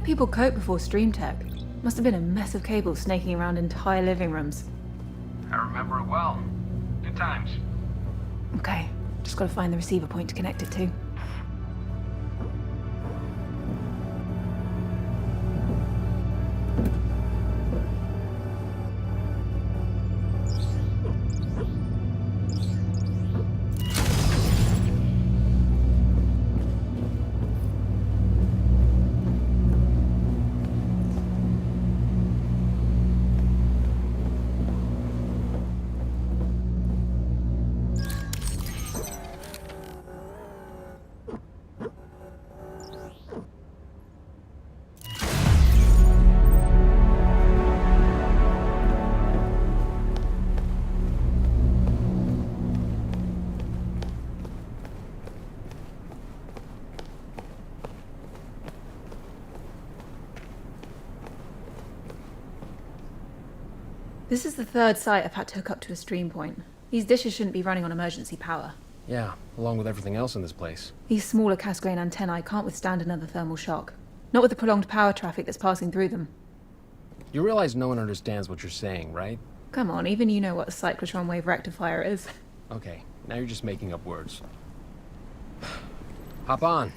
had people cope before stream tech? Must have been a mess of cables snaking around entire living rooms. I remember it well. Good times. Okay, just gotta find the receiver point to connect it to. This is the third site I've had to hook up to a stream point. These dishes shouldn't be running on emergency power. Yeah, along with everything else in this place. These smaller cast-grain antennae can't withstand another thermal shock. Not with the prolonged power traffic that's passing through them. You realize no one understands what you're saying, right? Come on, even you know what a cyclotron wave rectifier is. Okay, now you're just making up words. Hop on.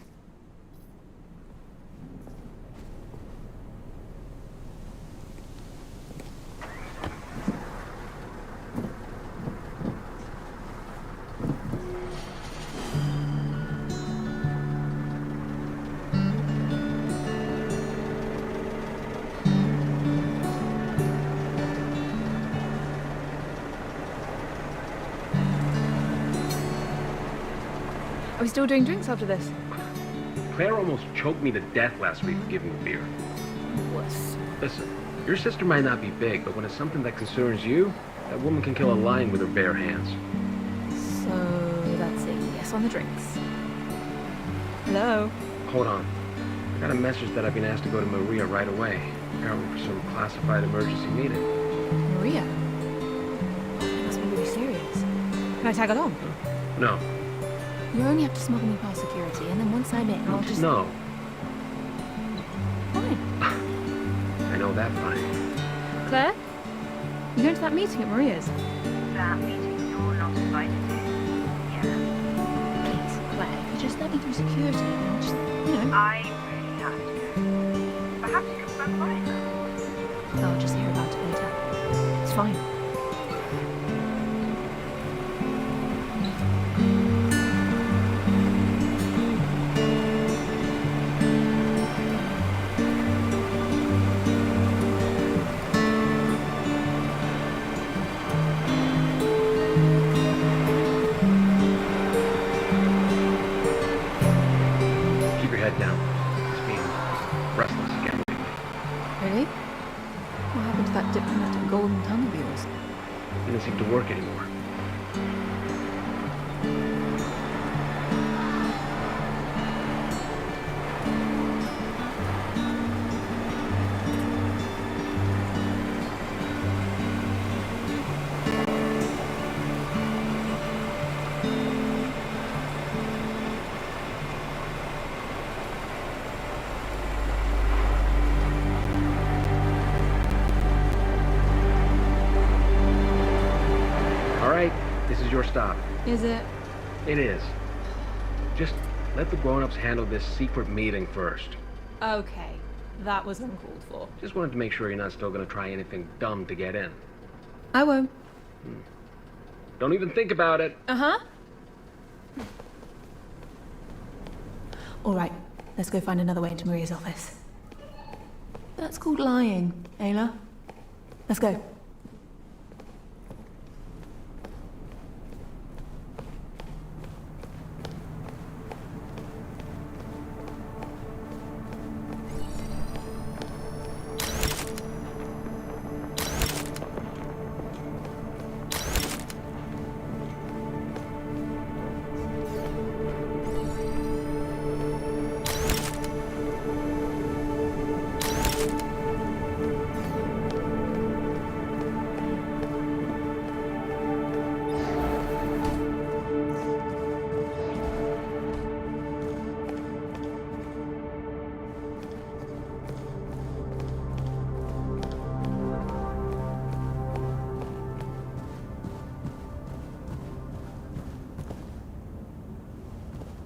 Are we still doing drinks after this? Claire almost choked me to death last week for giving me beer. Wuss. Listen, your sister might not be big, but when it's something that concerns you, that woman can kill a lion with her bare hands. So that's a yes on the drinks. Hello? Hold on. I got a message that I've been asked to go to Maria right away, apparently for some classified emergency meeting. Maria? Oh, it must be really serious. Can I tag along? No. You only have to smuggle me past security, and then once I'm in, I'll just... No. Fine. I know that fine. Claire? You going to that meeting at Maria's? That meeting you're not invited to. Yeah. Please, Claire, if you just let me through security, then I'll just, I really have to go. Perhaps you can stop by now. I'll just hear about it later. It's fine. Really? What happened to that diplomatic golden tongue of yours? It didn't seem to work anymore. This is your stop. Is it? It is. Just let the grown-ups handle this secret meeting first. Okay. That was uncalled for. Just wanted to make sure you're not still gonna try anything dumb to get in. I won't. Don't even think about it. Uh-huh. All right. Let's go find another way into Maria's office. That's called lying, Ayla. Let's go.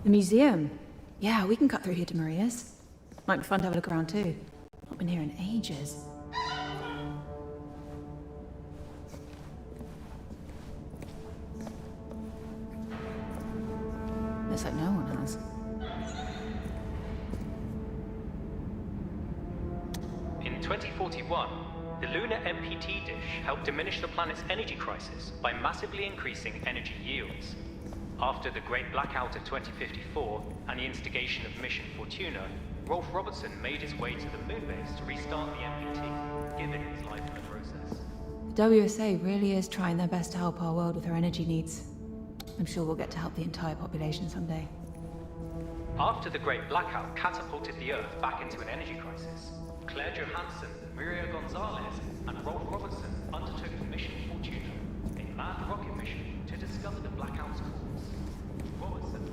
The museum. Yeah, we can cut through here to Maria's. Might be fun to have a look around too. Not been here in ages. Looks like no one has. In 2041, the lunar MPT dish helped diminish the planet's energy crisis by massively increasing energy yields. After the Great Blackout of 2054 and the instigation of Mission Fortuna, Rolf Robertson made his way to the moon base to restart the MPT, giving his life in the process. The WSA really is trying their best to help our world with our energy needs. I'm sure we'll get to help the entire population someday. After the Great Blackout catapulted the Earth back into an energy crisis, Claire Johanson, Maria Gonzalez, and Rolf Robertson undertook Mission Fortuna, a manned rocket mission to discover the blackout's cause. Robertson.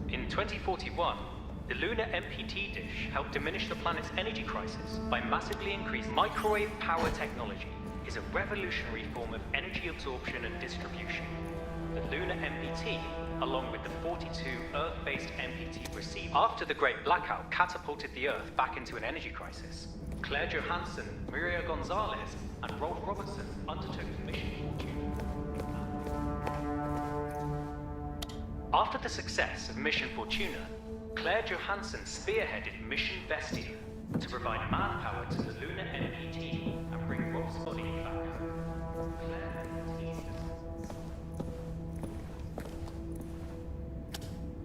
In 2041, the lunar MPT dish helped diminish the planet's energy crisis by massively increasing microwave power technology is a revolutionary form of energy absorption and distribution. The lunar MPT, along with the 42 Earth-based MPT received after the Great Blackout catapulted the Earth back into an energy crisis, Claire Johanson, Maria Gonzalez, and Rolf Robertson undertook Mission Fortuna. After the success of Mission Fortuna, Claire Johanson spearheaded Mission Vestia to provide manpower to the lunar MPT and bring Rolf's body back home.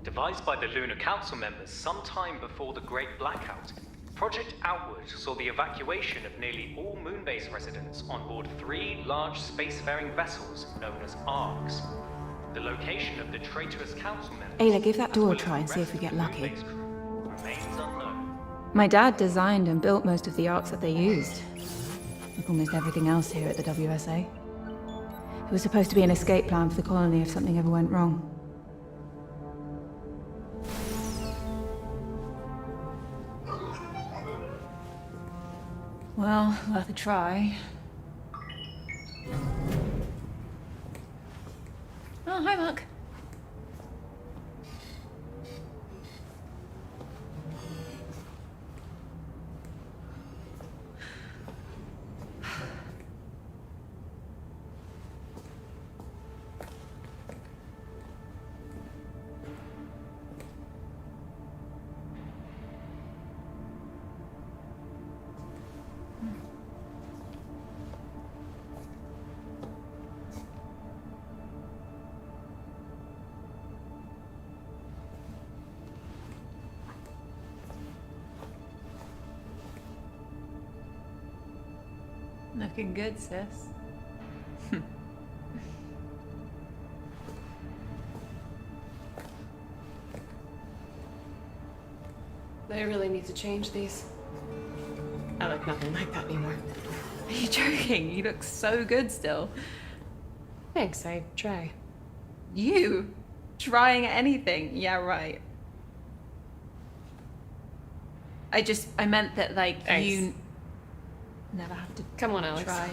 Devised by the Lunar Council members sometime before the Great Blackout, Project Outward saw the evacuation of nearly all moon-base residents on board 3 large spacefaring vessels known as ARCs. The location of the traitorous council members... Ayla, give that door a as well as try and the see if we rest get of the lucky. moon-base crew remains unknown. My dad designed and built most of the arcs that they used. Like almost everything else here at the WSA. It was supposed to be an escape plan for the colony if something ever went wrong. Well, worth a try. Oh, hi, Mark. Looking good, sis. They really need to change these. I look nothing like that anymore. Are you joking? You look so good still. Thanks, I try. You? Trying anything? Yeah, right. I meant that, like, Thanks. you never have to Come on, Alex. try.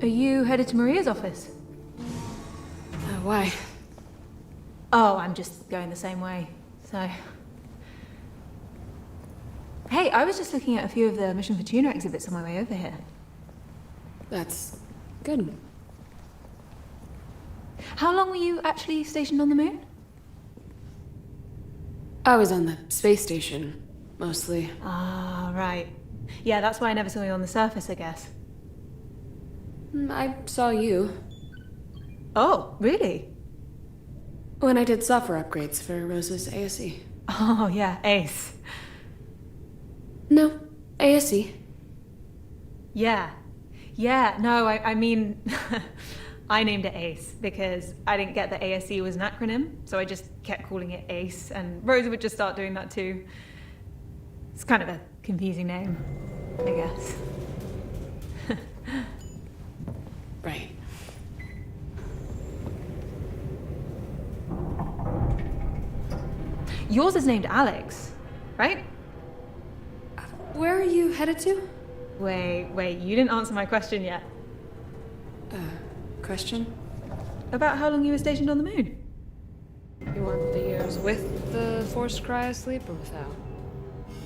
Are you headed to Maria's office? Why? Oh, I'm just going the same way, so... Hey, I was just looking at a few of the Mission Fortuna exhibits on my way over here. That's good. How long were you actually stationed on the moon? I was on the space station, mostly. Ah, right. Yeah, that's why I never saw you on the surface, I guess. I saw you Oh, really? when I did software upgrades for Rose's ASE. Oh, yeah, Ace. No, ASE. Yeah. Yeah, no, I mean, I named it Ace because I didn't get that ASE was an acronym, so I just kept calling it Ace, and Rosa would just start doing that too. It's kind of a confusing name, I guess. Right. Yours is named Alex, right? Where are you headed to? Wait, you didn't answer my question yet. Question? About how long you were stationed on the moon. You want the years with the forced cryosleep or without?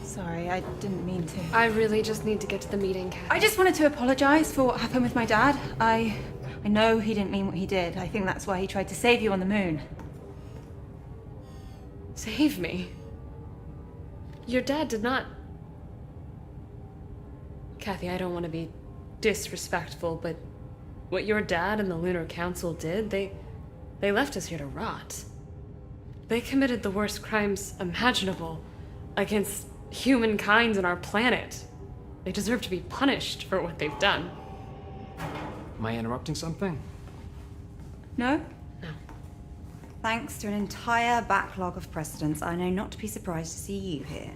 Sorry, I didn't mean to. I really just need to get to the meeting, Kathy. I just wanted to apologize for what happened with my dad. I know he didn't mean what he did. I think that's why he tried to save you on the moon. Save me? Your dad did not... Kathy, I don't want to be disrespectful, but what your dad and the Lunar Council did, they left us here to rot. They committed the worst crimes imaginable against humankind and our planet. They deserve to be punished for what they've done. Am I interrupting something? No? No. Thanks to an entire backlog of precedents, I know not to be surprised to see you here.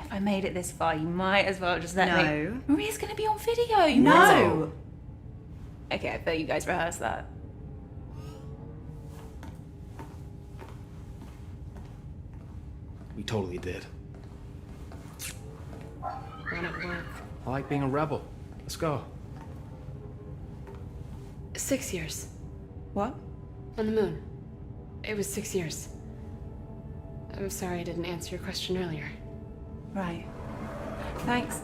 If I made it this far, you might as well just let me... No. Maria's gonna be on video, you No! know. Okay, I bet you guys rehearsed that. We totally did. When it work. I like being a rebel. Let's go. 6 years. What? On the moon. It was 6 years. I'm sorry I didn't answer your question earlier. Right. Thanks.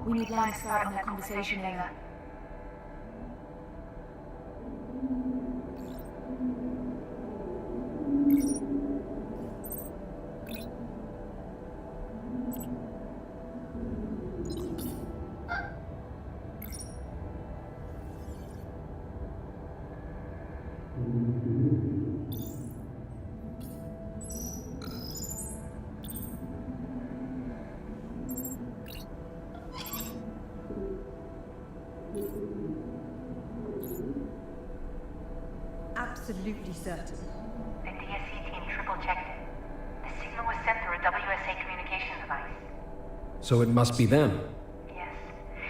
We need line of sight on their conversation, Ayla. Absolutely certain. The DSC team triple-checked it. The signal was sent through a WSA communication device. So it must be them. Yes.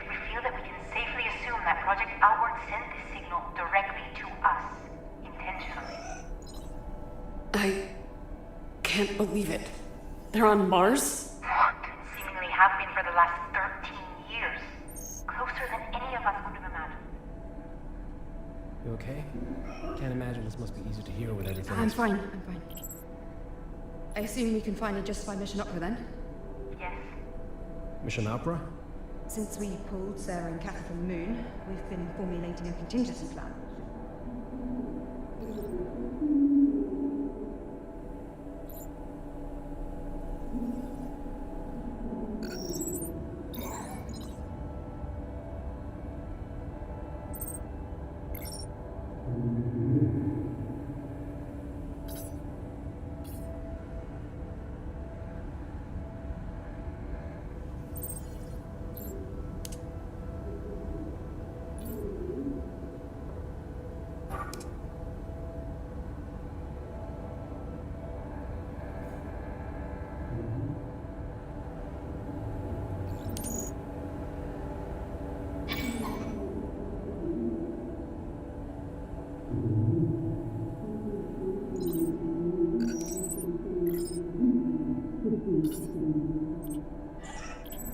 We feel that we can safely assume that Project Outward sent this signal directly to us. Intentionally. I can't believe it. They're on Mars? What? Seemingly have been for the last 13 years. Closer than any of us would have imagined. You okay? Can't imagine this must be easy to hear with everything. I'm fine. I assume we can finally justify Mission Opera then? Yes. Mission Opera? Since we pulled Sarah and Kathy from the moon, we've been formulating a contingency plan.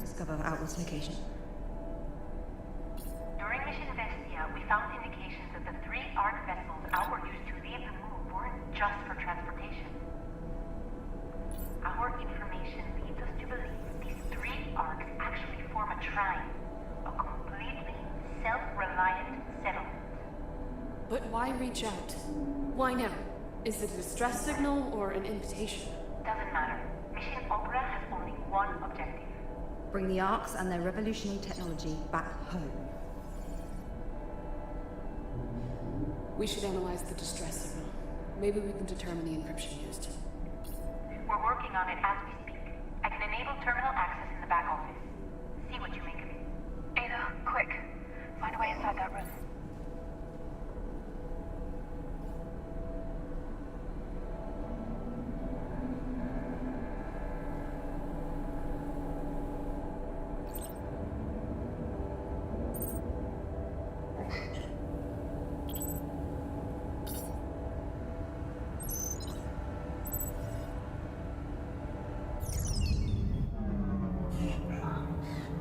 Discover Outward's location. During Mission Vestia, we found indications that the 3 ARC vessels Outward used to leave the moon weren't just for transportation. Our information leads us to believe these 3 ARCs actually form a trine, a completely self-reliant settlement. But why reach out? Why now? Is it a distress signal or an invitation? Doesn't matter. Mission Opera has only one objective. Bring the Arcs and their revolutionary technology back home. We should analyze the distress signal. Maybe we can determine the encryption used. We're working on it as we speak. I can enable terminal access in the back office. See what you make of it. Ada, quick. Find a way inside that room.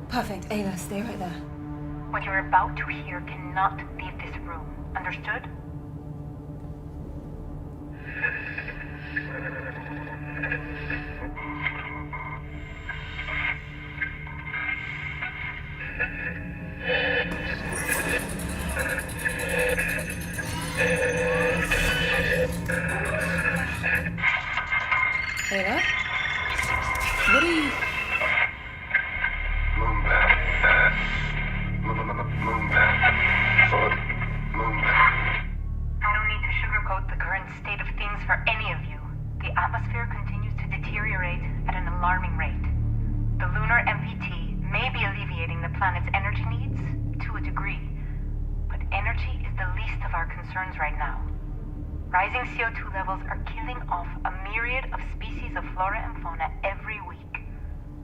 Perfect. Ayla, stay right there. What you're about to hear cannot leave this room. Understood? Ayla? What are you... I don't need to sugarcoat the current state of things for any of you. The atmosphere continues to deteriorate at an alarming rate. The lunar MPT may be alleviating the planet's energy needs to a degree, but energy is the least of our concerns right now. Rising CO2 levels are killing off a myriad of species of flora and fauna every week.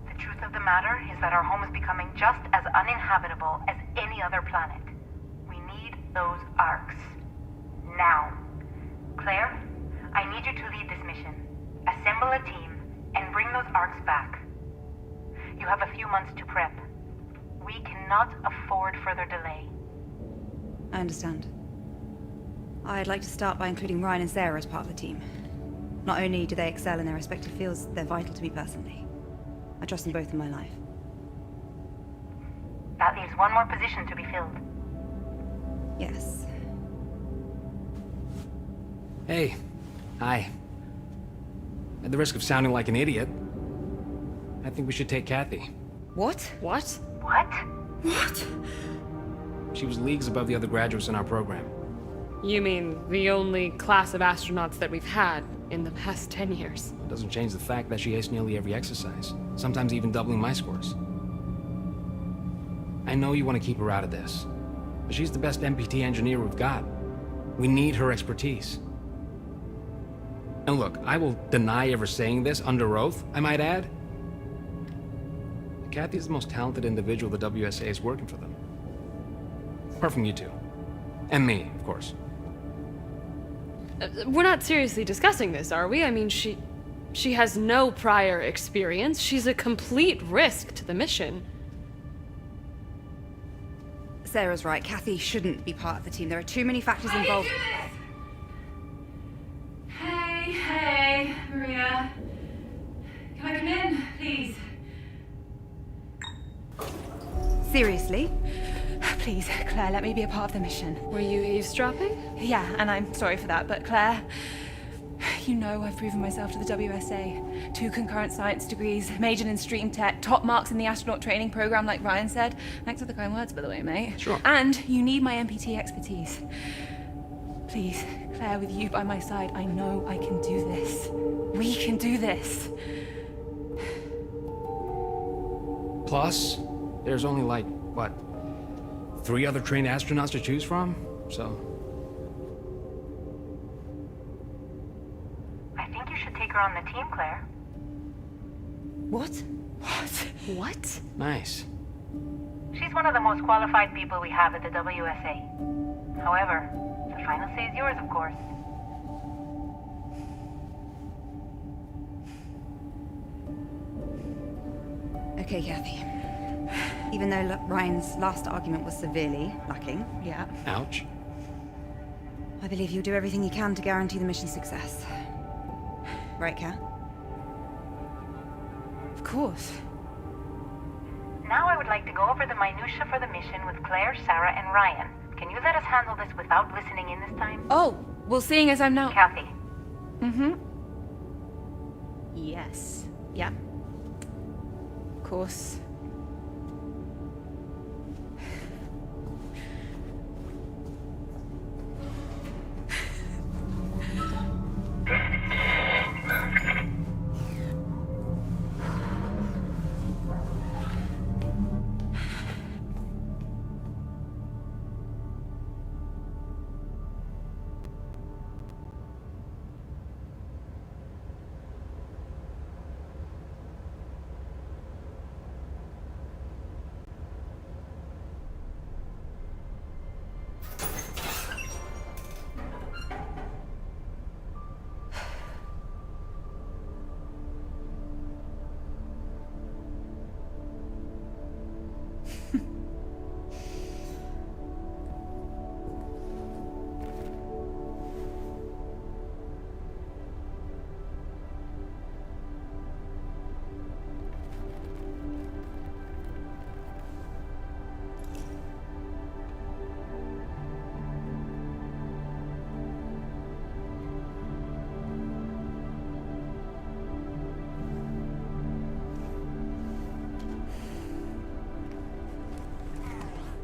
The truth of the matter is that our home is becoming just as uninhabitable as any other planet. We need those arcs. Now. Claire, I need you to lead this mission. Assemble a team and bring those arcs back. You have a few months to prep. We cannot afford further delay. I understand. I'd like to start by including Ryan and Sarah as part of the team. Not only do they excel in their respective fields, they're vital to me personally. I trust them both in my life. one more position to be filled. Yes. Hey. Hi. At the risk of sounding like an idiot, I think we should take Kathy. What? What? What? What? She was leagues above the other graduates in our program. You mean the only class of astronauts that we've had in the past 10 years? It doesn't change the fact that she aced nearly every exercise, sometimes even doubling my scores. I know you want to keep her out of this, but she's the best MPT engineer we've got. We need her expertise. And look, I will deny ever saying this under oath, I might add. Kathy is the most talented individual the WSA is working for them. Apart from you two. And me, of course. We're not seriously discussing this, are we? I mean, she has no prior experience. She's a complete risk to the mission. Sarah's right. Kathy shouldn't be part of the team. There are too many factors involved. Hey, Maria. Can I come in, please? Seriously? Please, Claire, let me be a part of the mission. Were you eavesdropping? Yeah, and I'm sorry for that, but Claire, you know I've proven myself to the WSA. 2 concurrent science degrees, majored in stream tech, top marks in the astronaut training program like Ryan said. Thanks for the kind words, by the way, mate. Sure. And you need my MPT expertise. Please, Claire, with you by my side, I know I can do this. We can do this. Plus, there's only like, what, 3 other trained astronauts to choose from? So... I think you should take her on the team, Claire. What? What? nice. She's one of the most qualified people we have at the WSA. However, the final say is yours, of course. Okay, Kathy. Even though Ryan's last argument was severely lacking, Yeah. Ouch. I believe you'll do everything you can to guarantee the mission's success. Right, Kat? Of course. Now I would like to go over the minutiae for the mission with Claire, Sarah, and Ryan. Can you let us handle this without listening in this time? Oh, well, seeing as I'm now... Kathy. Mm-hmm. Yes. Yeah. Of course.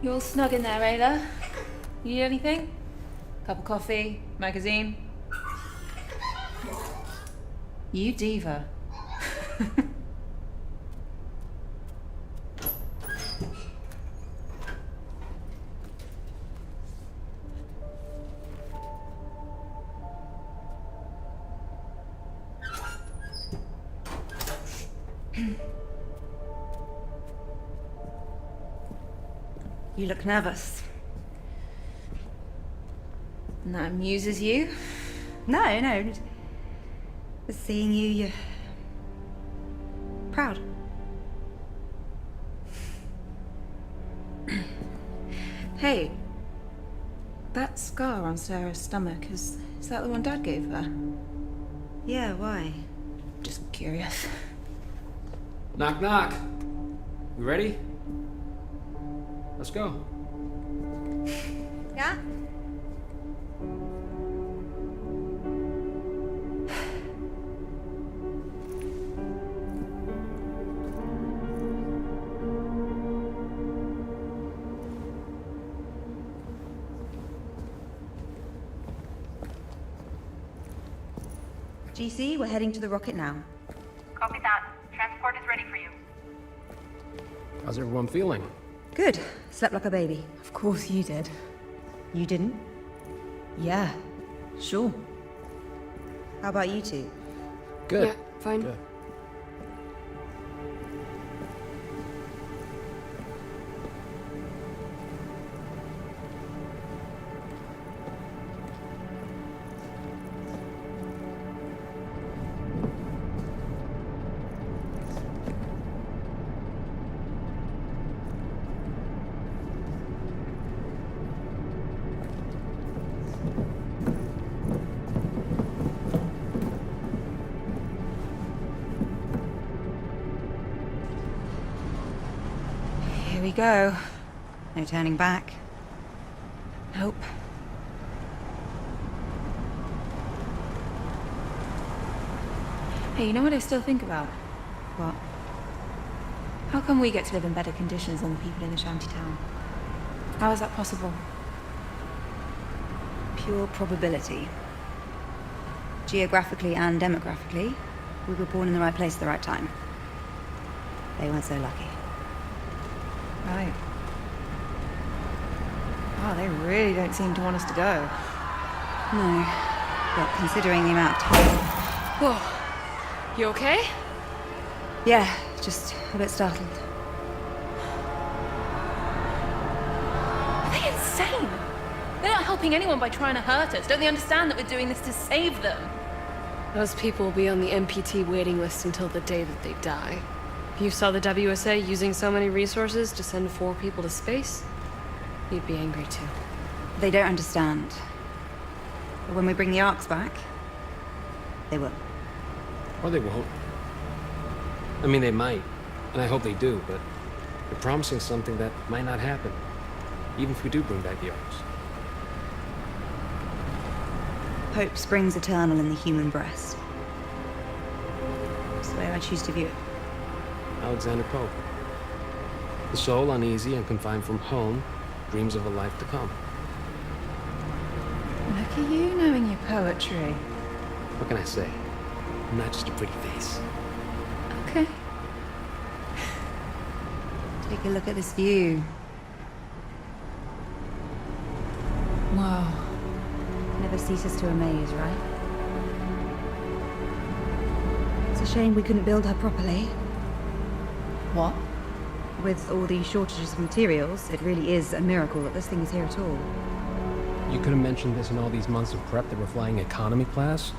You all snug in there, Ayla? You need anything? Cup of coffee? Magazine? You diva. You look nervous. And that amuses you? No. Just seeing you, you're proud. Hey, that scar on Sarah's stomach, is that the one Dad gave her? Yeah, why? Just curious. Knock, knock. You ready? Let's go. Yeah? GC, we're heading to the rocket now. Copy that. Transport is ready for you. How's everyone feeling? Good. Slept like a baby. Of course you did. You didn't? Yeah, sure. How about you two? Good. Yeah, fine. Good. Here we go. No turning back. Nope. Hey, you know what I still think about? What? How come we get to live in better conditions than the people in the shantytown? How is that possible? Pure probability. Geographically and demographically, we were born in the right place at the right time. They weren't so lucky. Right. Oh, they really don't seem to want us to go. No. But considering the amount of time... Whoa. You okay? Yeah, just a bit startled. Are they insane? They're not helping anyone by trying to hurt us. Don't they understand that we're doing this to save them? Those people will be on the MPT waiting list until the day that they die. If you saw the WSA using so many resources to send 4 people to space, you'd be angry too. They don't understand. But when we bring the arcs back, they will. Or they won't. I mean, they might, and I hope they do, but they're promising something that might not happen, even if we do bring back the arcs. Hope springs eternal in the human breast. That's the way I choose to view it. Alexander Pope. The soul, uneasy and confined from home, dreams of a life to come. Look at you knowing your poetry. What can I say? I'm not just a pretty face. Okay. Take a look at this view. Wow. Never ceases to amaze, right? It's a shame we couldn't build her properly. What? With all these shortages of materials, it really is a miracle that this thing is here at all. You could have mentioned this in all these months of prep that we're flying economy class,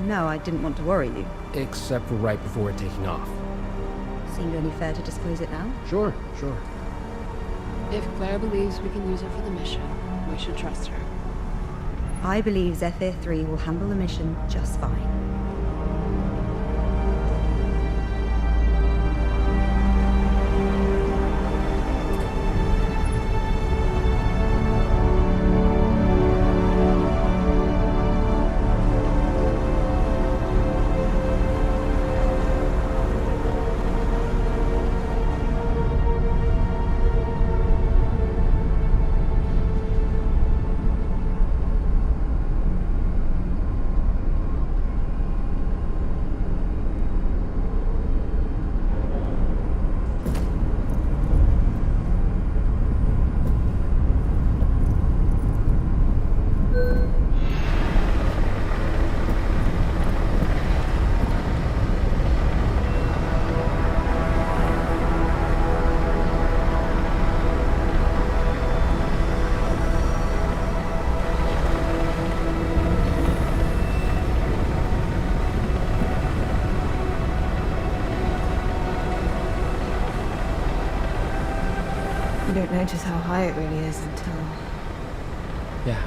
No, I didn't want to worry you. except for right before we're taking off. Seemed only fair to disclose it now. Sure. If Claire believes we can use her for the mission, we should trust her. I believe Zephyr 3 will handle the mission just fine. You don't notice how high it really is until... Yeah.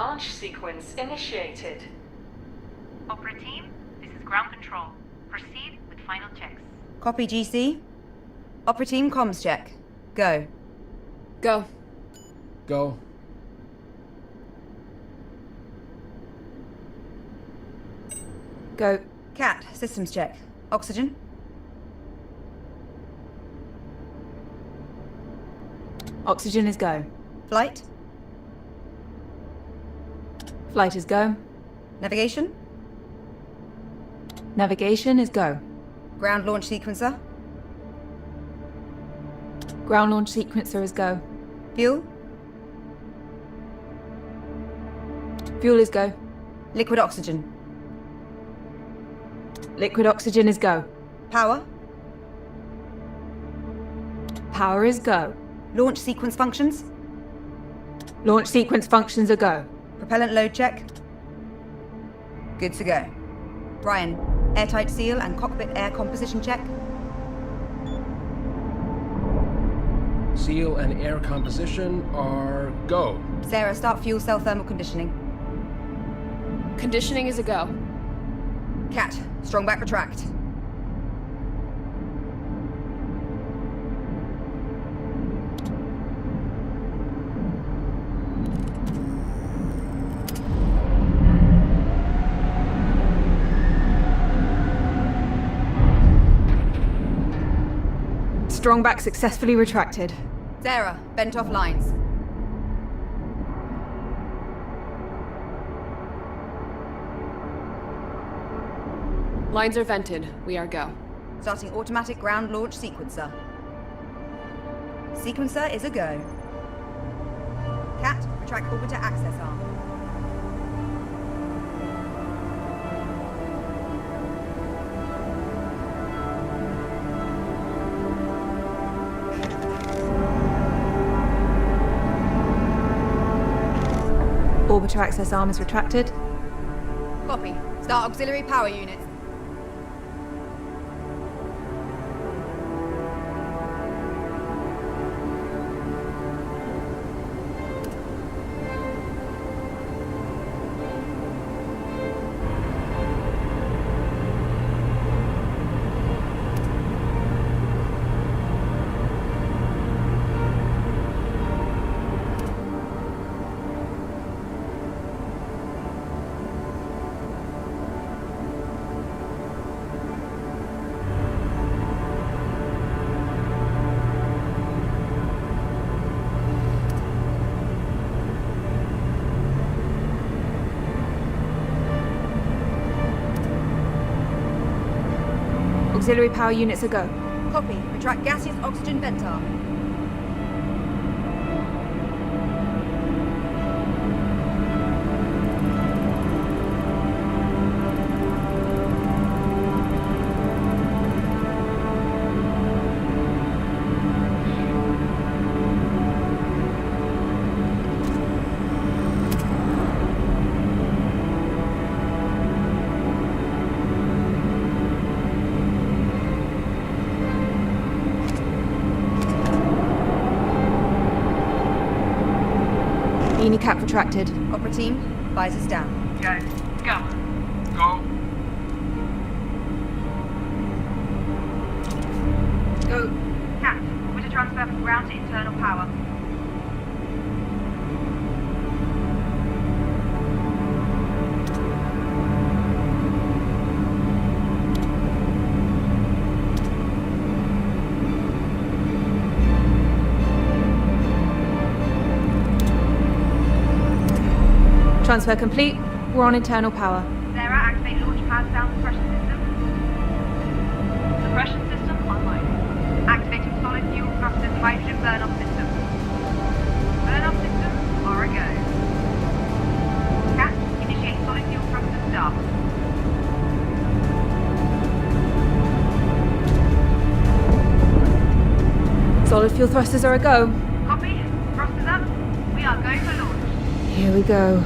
Launch sequence initiated. Opera team, this is ground control. Proceed with final checks. Copy, GC. Opera team comms check. Go. Go. Go. Go. Cat, systems check. Oxygen. Oxygen is go. Flight. Flight is go. Navigation. Navigation is go. Ground launch sequencer. Ground launch sequencer is go. Fuel. Fuel is go. Liquid oxygen. Liquid oxygen is go. Power. Power is go. Launch sequence functions. Launch sequence functions are go. Propellant load check. Good to go. Ryan, airtight seal and cockpit air composition check. Seal and air composition are go. Sarah, start fuel cell thermal conditioning. Conditioning is a go. Cat, strong back retract. Strong back successfully retracted. Sarah, bent off lines. Lines are vented. We are go. Starting automatic ground launch sequencer. Sequencer is a go. Cat, retract orbiter access arm. Orbiter access arm is retracted. Copy. Start auxiliary power units. Auxiliary power units are go. Copy. Retract gaseous oxygen vent arm. Beanie cap retracted. Opera team, visors down. Go. Go. Go. Go. Cat, orbiter transfer from ground to internal power. Transfer complete. We're on internal power. Sarah, activate launch pad sound suppression system. Suppression system online. Activating solid fuel thrusters hydrogen burn-off system. Burn-off systems are a go. Cat, initiate solid fuel thruster start. Solid fuel thrusters are a go. Copy. Thrusters up. We are going for launch. Here we go.